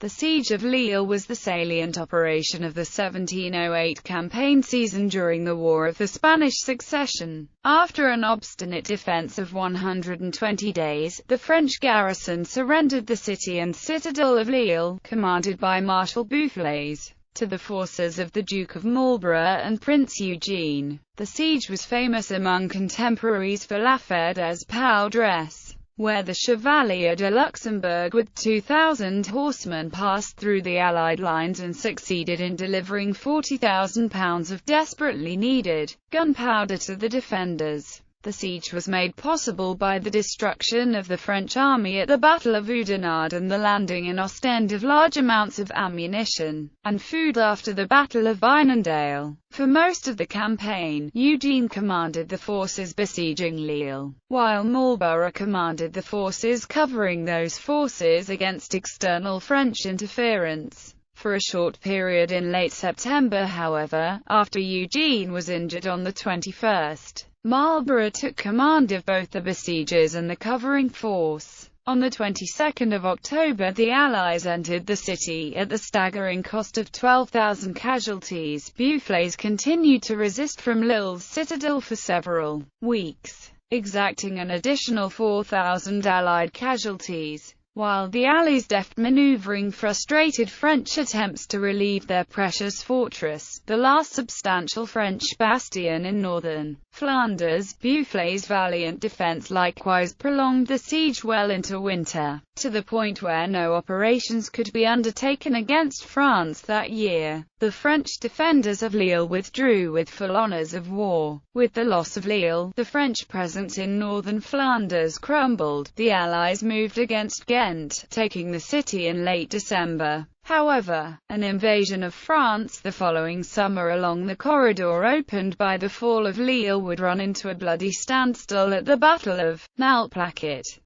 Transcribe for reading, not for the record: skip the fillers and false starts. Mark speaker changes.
Speaker 1: The Siege of Lille was the salient operation of the 1708 campaign season during the War of the Spanish Succession. After an obstinate defense of 120 days, the French garrison surrendered the city and citadel of Lille, commanded by Marshal Boufflers, to the forces of the Duke of Marlborough and Prince Eugene. The siege was famous among contemporaries for l'affaire des Poudres, where the Chevalier de Luxembourg with 2,000 horsemen passed through the Allied lines and succeeded in delivering 40,000 pounds of desperately needed gunpowder to the defenders. The siege was made possible by the destruction of the French army at the Battle of Oudenarde and the landing in Ostend of large amounts of ammunition and food after the Battle of Vinondale. For most of the campaign, Eugene commanded the forces besieging Lille, while Marlborough commanded the forces covering those forces against external French interference. For a short period in late September, however, after Eugene was injured on the 21st, Marlborough took command of both the besiegers and the covering force. On the 22nd of October, the Allies entered the city at the staggering cost of 12,000 casualties. Boufflers continued to resist from Lille's citadel for several weeks, exacting an additional 4,000 Allied casualties, while the Allies' deft maneuvering frustrated French attempts to relieve their precious fortress, the last substantial French bastion in northern Flanders. Boufflers' valiant defense likewise prolonged the siege well into winter, to the point where no operations could be undertaken against France that year. The French defenders of Lille withdrew with full honours of war. With the loss of Lille, the French presence in northern Flanders crumbled. The Allies moved against Ghent, taking the city in late December. However, an invasion of France the following summer along the corridor opened by the fall of Lille would run into a bloody standstill at the Battle of Malplaquet.